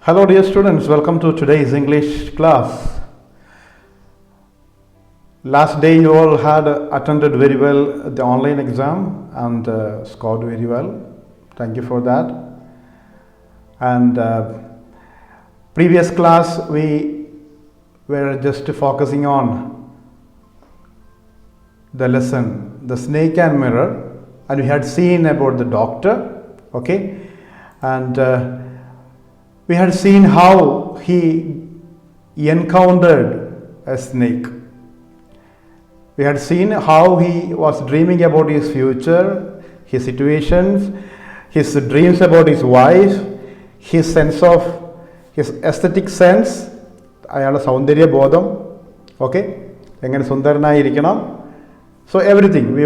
Hello dear students, welcome to today's English class. Last day you all had attended very well the online exam and scored very well. Thank you for that. And previous class we were just focusing on the lesson, the snake and mirror, and we had seen about the doctor, okay, and we had seen how he encountered a snake. We had seen how he was dreaming about his future, his situations, his dreams about his wife, his sense of, his aesthetic sense, അയാളുടെ സൗന്ദര്യബോധം, okay, എങ്ങനെ സുന്ദരനായിരിക്കണം. So everything we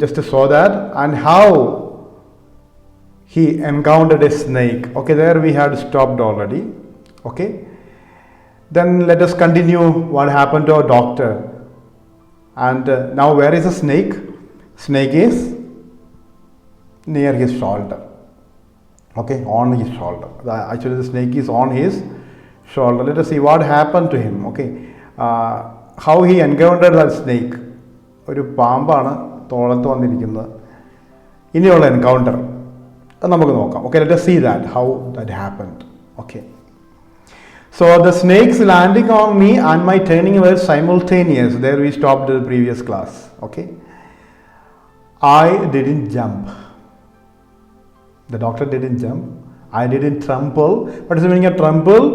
just saw that, and how he encountered a snake. Okay, there we had stopped already. Okay, then let us continue what happened to our doctor. And now where is the snake? Snake is near his shoulder. Okay, on his shoulder. Actually the snake is on his shoulder. Let us see what happened to him. Okay, how he encountered that snake. ഒരു പാമ്പാണ് തോളത്ത് വന്നിരിക്കുന്നത്. ഇനിയുള്ള encounter നമുക്ക് നോക്കാം. Okay, let us see that, how that happened. Okay, so the snakes landing on me and my turning were simultaneous. There we stopped the previous class. Okay, I didn't jump. The doctor didn't jump. I didn't tremble. What is the meaning of tremble?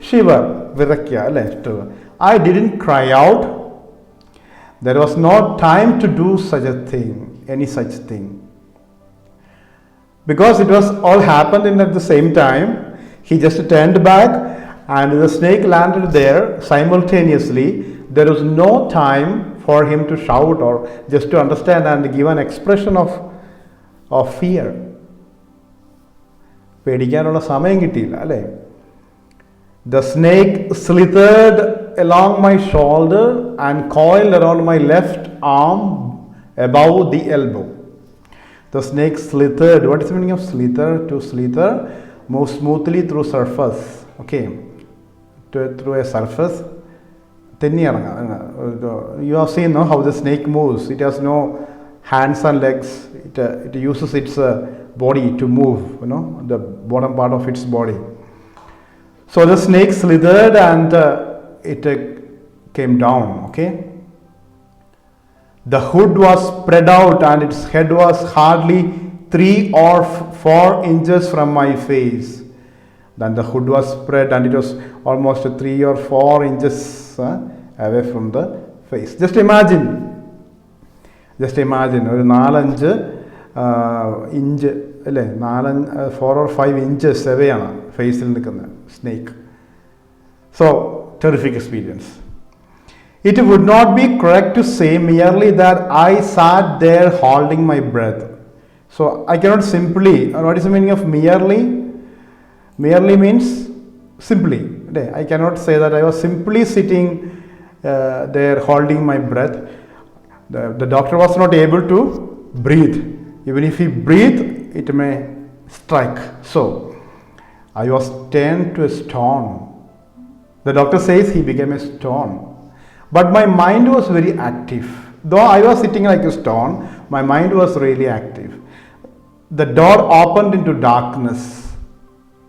Shiver, virakya, left. I didn't cry out. There was no time to do such a thing, any such thing. Because it was all happened in at the same time, he just turned back and the snake landed there simultaneously. There was no time for him to shout or just to understand and give an expression of fear. പേടിക്കാനുള്ള സമയം കിട്ടിയില്ല അല്ലേ. The snake slithered along my shoulder and coiled around my left arm above the elbow. The snake slithered. What is the meaning of slither? To slither, move smoothly through surface. Okay, through a surface. You have seen how the snake moves. It has no hands and legs. It uses its body to move. The bottom part of its body. So the snake slithered and it came down. Okay. The hood was spread out and its head was hardly 3 or 4 inches from my face. Then the hood was spread and it was almost 3 or 4 inches away from the face. Just imagine ഒരു 4-5 inch അല്ലേ, 4 or 5 inches away ആണ് ഫേസിൽ നിൽക്കുന്ന snake. So terrific experience. It would not be correct to say merely that I sat there holding my breath. So I cannot simply, what is the meaning of merely? Merely means simply. I cannot say that I was simply sitting there holding my breath. The doctor was not able to breathe. Even if he breathed, it may strike. So I was turned to a stone. The doctor says he became a stone. But my mind was very active. Though I was sitting like a stone, my mind was really active. The door opened into darkness.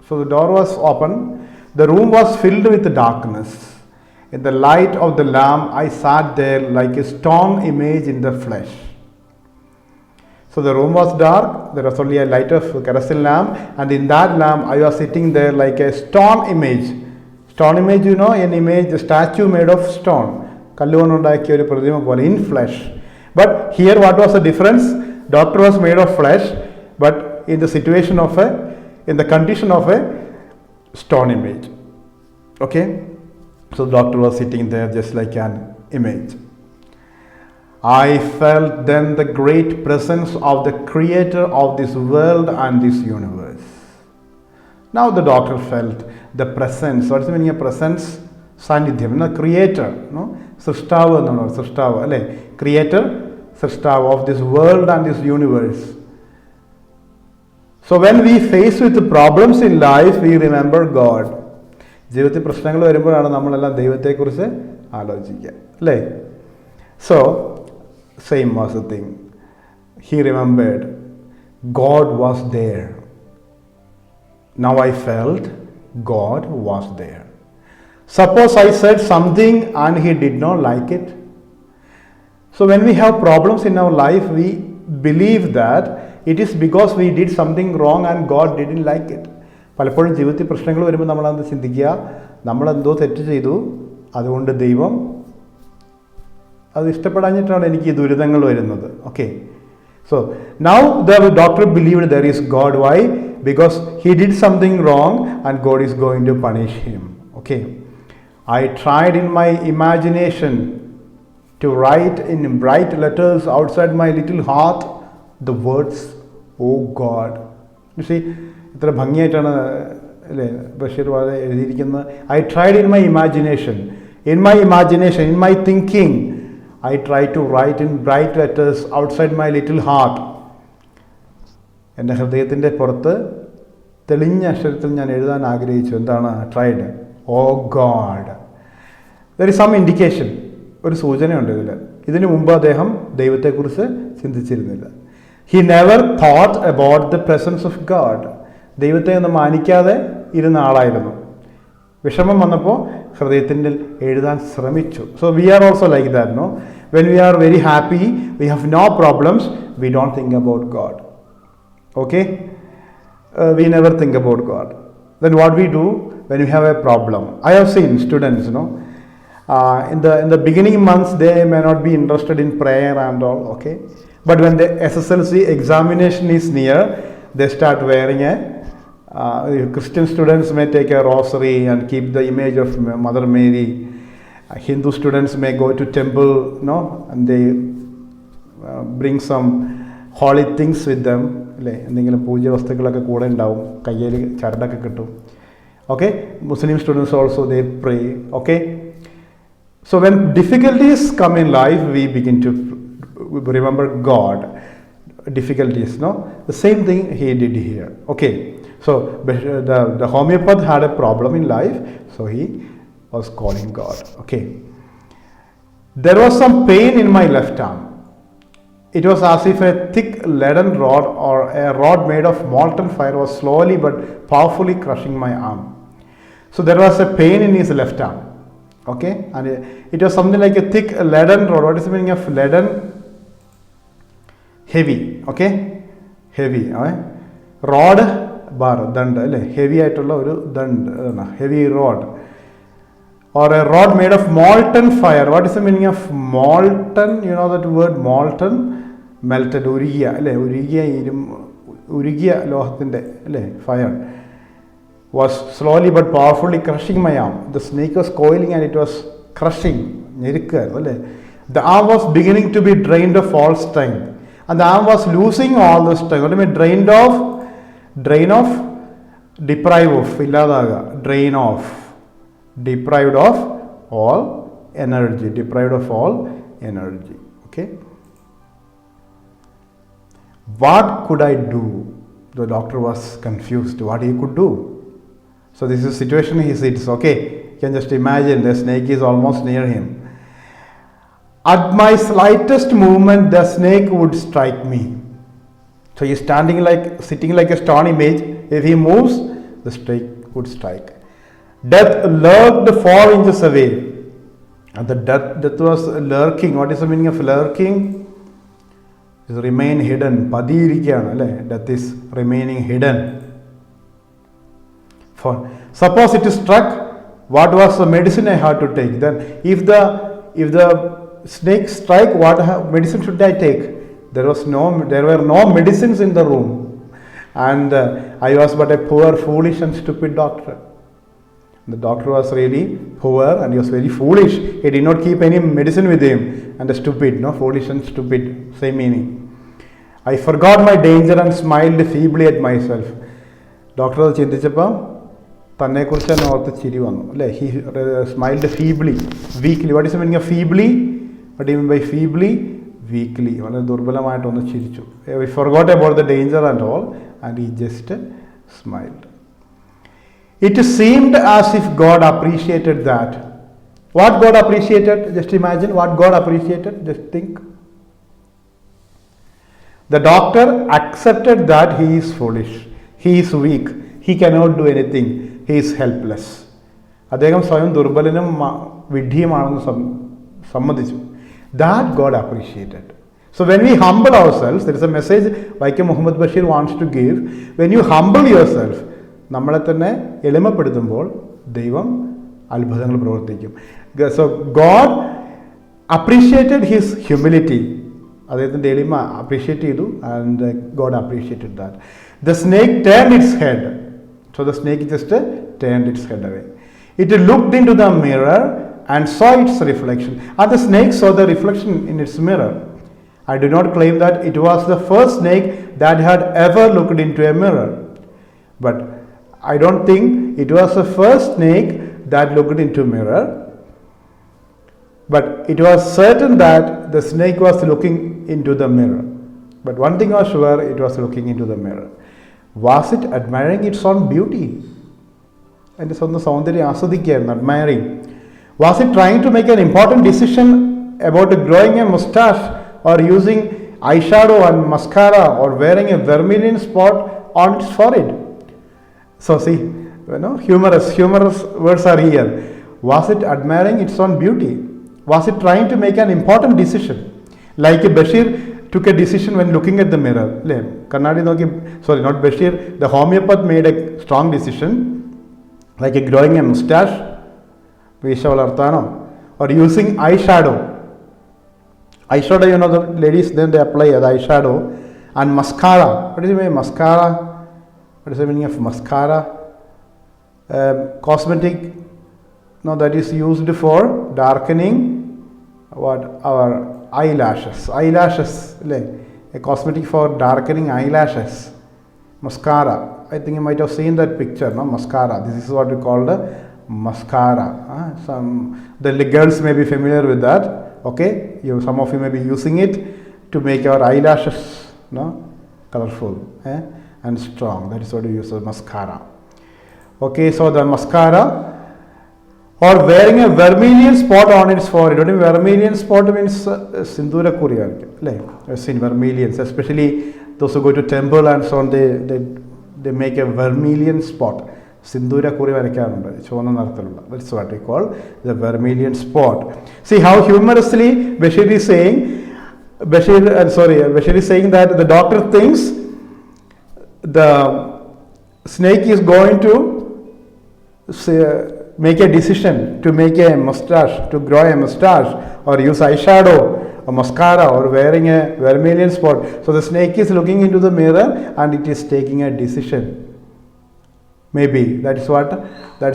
So the door was open. The room was filled with darkness. In the light of the lamp, I sat there like a stone image in the flesh. So the room was dark. There was only a light of kerosene lamp, and in that lamp, I was sitting there like a stone image. Stone image, an image, a statue made of stone. കല്ലുകൊണ്ടുണ്ടാക്കിയ ഒരു പ്രതിമ പോലെ, in flesh. But here what was the difference? Doctor was made of flesh, but in the situation of in the condition of a stone image. Okay, so the doctor was sitting there just like an image. I felt then the great presence of the creator of this world and this universe. Now the doctor felt the presence. What is the meaning of presence? സാന്നിധ്യം. Creator, സൃഷ്ടാവ് എന്നാണ്, സൃഷ്ടാവ് അല്ലേ, creator, സൃഷ്ടാവ് of this world and this universe. So when we face with problems in life, we remember God. ജീവിതത്തിൽ പ്രശ്നങ്ങൾ വരുമ്പോഴാണ് നമ്മളെല്ലാം ദൈവത്തെക്കുറിച്ച് ആലോചിക്കുക, അല്ലേ? So same was the thing. He remembered God was there. Now I felt God was there. Suppose I said something and he did not like it. So when we have problems in our life, we believe that it is because we did something wrong and God didn't like it. പലപ്പോഴും ജീവിതത്തിൽ പ്രശ്നങ്ങൾ വരുമ്പോൾ നമ്മളത് ചിന്തിക്കുക, നമ്മളെന്തോ തെറ്റ് ചെയ്തു, അതുകൊണ്ട് ദൈവം അത് ഇഷ്ടപ്പെടാഞ്ഞിട്ടാണ് എനിക്ക് ഈ ദുരിതങ്ങൾ വരുന്നത്. Okay, so now the doctor believed there is God. Why? Because he did something wrong and God is going to punish him. Okay, I tried in my imagination to write in bright letters outside my little heart the words, oh God. You see, ഇത്ര ഭംഗിയായിട്ടാണ് അല്ലേ ബഷീർ വളരെ എഴുതിയിരിക്കുന്നത്. I tried in my imagination, in my thinking, I tried to write in bright letters outside my little heart. എൻ്റെ ഹൃദയത്തിൻ്റെ പുറത്ത് തെളിഞ്ഞ അക്ഷരത്തിൽ ഞാൻ എഴുതാൻ ആഗ്രഹിച്ചു. എന്താണ് tried? Oh God. There is some indication, ഒരു സൂചനയുണ്ട് ഇതിൽ. ഇതിനു മുമ്പ് അദ്ദേഹം ദൈവത്തെക്കുറിച്ച് ചിന്തിച്ചിരുന്നില്ല. He never thought about the presence of God. ദൈവത്തെ ഒന്ന് മാനിക്കാതെ ഇരുന്ന ആളായിരുന്നു. വിഷമം വന്നപ്പോൾ ഹൃദയത്തിൻ്റെ എഴുതാൻ ശ്രമിച്ചു. So we are also like that, no? When we are very happy, we have no problems, we don't think about God. Okay, we never think about God. Then what we do when we have a problem? I have seen students, in the beginning months they may not be interested in prayer and all. Okay, but when the SSLC examination is near, they start wearing a Christian students may take a rosary and keep the image of Mother Mary. Hindu students may go to temple, and they bring some holy things with them. അല്ലേ, എന്തെങ്കിലും പൂജ്യ വസ്തുക്കളൊക്കെ കൂടെ ഉണ്ടാവും, കയ്യിൽ ചരടൊക്കെ കിട്ടും. Okay, Muslim students also they pray. Okay, so when difficulties come in life, we begin to remember God. Difficulties, the same thing he did here. Okay, so the homeopath had a problem in life, so he was calling God. Okay, there was some pain in my left arm. It was as if a thick leaden rod or a rod made of molten fire was slowly but powerfully crushing my arm. So there was a pain in his left arm. Okay, and it was something like a thick leaden rod. What is the meaning of leaden? Heavy. Okay, heavy. Rod bar dand alle heavy ആയിട്ടുള്ള ഒരു ദണ്ട്, heavy rod or a rod made of molten fire. What is the meaning of molten? You know that word molten? Melted, ഉരുകിയ അല്ലേ, ഉരുകിയ ലോഹത്തിൻ്റെ അല്ലേ, fire was slowly but powerfully crushing my arm. The snake was coiling and it was crushing, ഞെരുക്കായിരുന്നു അല്ലേ. The arm was beginning to be drained of all strength and the arm was losing all the strength. What do you mean drained of? Drain of, deprive of, ഇല്ലാതാകുക, drain of, deprived of all energy, deprived of all energy. Okay, what could I do? The doctor was confused what he could do. So this is a situation he sits. Okay, you can just imagine the snake is almost near him. At my slightest movement the snake would strike me. So he is sitting like a stone image. If he moves, the snake would strike. Death lurked 4 inches away, and the death was lurking. What is the meaning of lurking? Is remain hidden. പതിയിരിക്കുകയാണ് അല്ലേ, death is remaining hidden. For suppose it is struck, what was the medicine I had to take? Then if the snake strike, what medicine should I take? There were no medicines in the room, and I was but a poor, foolish and stupid doctor. The doctor was really poor and he was very foolish. He did not keep any medicine with him. And the stupid, foolish and stupid, same meaning. I forgot my danger and smiled feebly at myself. Doctor അത് ചിന്തിച്ചപ്പോൾ തന്നെക്കുറിച്ച് തന്നെ ഓർത്ത് ചിരി വന്നു അല്ലേ. He smiled feebly, weakly. What is the meaning of feebly? What do you mean by feebly? weakly, വളരെ ദുർബലമായിട്ടൊന്ന് ചിരിച്ചു. He forgot about the danger and all, and he just smiled. It seemed as if God appreciated that. What God appreciated? Just imagine what God appreciated. Just think. The doctor accepted that he is foolish, he is weak, he cannot do anything, he is helpless. അദ്ദേഹം സ്വയം ദുർബലനും വിഡ്ഢിയുമാണെന്ന് സമ്മതിച്ചു. That God appreciated. So when we humble ourselves, there is a message Vaiക്കം Muhammad Bashir wants to give. When you humble yourself, നമ്മളെ തന്നെ എളിമപ്പെടുത്തുമ്പോൾ ദൈവം അത്ഭുതങ്ങൾ പ്രവർത്തിക്കും. So God appreciated his humility. അദ്ദേഹത്തിൻ്റെ എളിമ അപ്രീഷിയേറ്റ് ചെയ്തു, and God appreciated that. The snake turned its head. So the snake just turned its head away. It looked into the mirror and saw its reflection. And the snake saw the reflection in its mirror. I do not claim that it was the first snake that had ever looked into a mirror. But I don't think it was the first snake that looked into a mirror. But it was certain that the snake was looking into the mirror. But one thing was sure, it was looking into the mirror. Was it admiring its own beauty? And its own soundari aswadikkayannu, admiring. Was it trying to make an important decision about growing a mustache or using eyeshadow and mascara or wearing a vermilion spot on its forehead? So see, humorous words are here. Was it admiring its own beauty? Was it trying to make an important decision? Like Bashir took a decision when looking at the mirror. Sorry, not Bashir. The homeopath made a strong decision, like growing a mustache, or using eyeshadow. Eyeshadow, the ladies, then they apply the eyeshadow. And mascara. What is the meaning of mascara? What is the meaning of mascara? Cosmetic, that is used for darkening our eyelashes. A cosmetic for darkening eyelashes. Mascara. I think you might have seen that picture, mascara. This is what we call the mascara. The girls may be familiar with that. Okay, some of you may be using it to make our eyelashes colorful and strong. That is what we use, mascara. Okay, so the mascara, or wearing a vermilion spot on its forehead. Vermilion spot means sindura kuriya. I've seen vermilions, especially those who go to temple and so on. They make a vermilion spot. Sindura kuriya varakarundu. Chona narthalulla. That's what we call the vermilion spot. See how humorously Bashir is saying. Bashir is saying that the doctor thinks the snake is going to make a decision to make a mustache, to grow a mustache, or use eyeshadow or mascara, or wearing a vermilion spot. So the snake is looking into the mirror and it is taking a decision. Maybe that's what the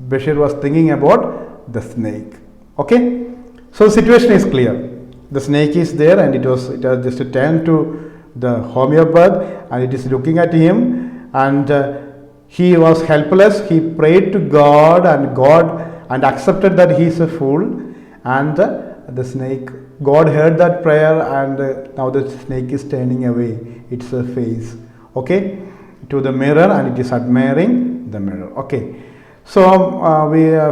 Bashir was thinking about the snake. Okay, so the situation is clear. The snake is there and it has just turned to the homeopath and it is looking at him, and he was helpless. He prayed to God and accepted that he is a fool, and the snake, God heard that prayer, and now the snake is turning away its face, okay, to the mirror, and it is admiring the mirror. Okay, so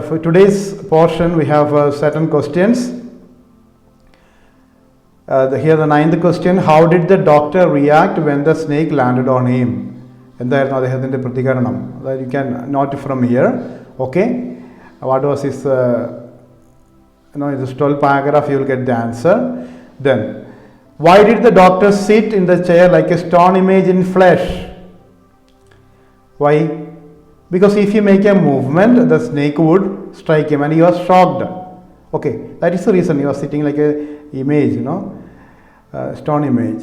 for today's portion we have certain questions. Here the 9th question: how did the doctor react when the snake landed on him? എന്തായിരുന്നു അദ്ദേഹത്തിൻ്റെ പ്രതികരണം? അതായത് you can note from here. Okay, what was his in this 12th paragraph you will get the answer. Then why did the doctor sit in the chair like a stone image in flesh? Why? Because if you make a movement, the snake would strike him, and he was shocked. Okay, that is the reason he was sitting like a image, stone image.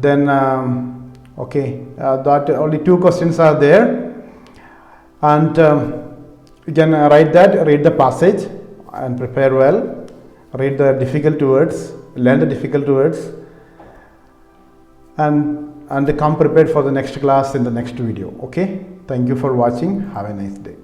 Then okay, that only 2 questions are there, and you can write that, read the passage and prepare well, read the difficult words, learn the difficult words, and come prepared for the next class in the next video. Okay, thank you for watching. Have a nice day.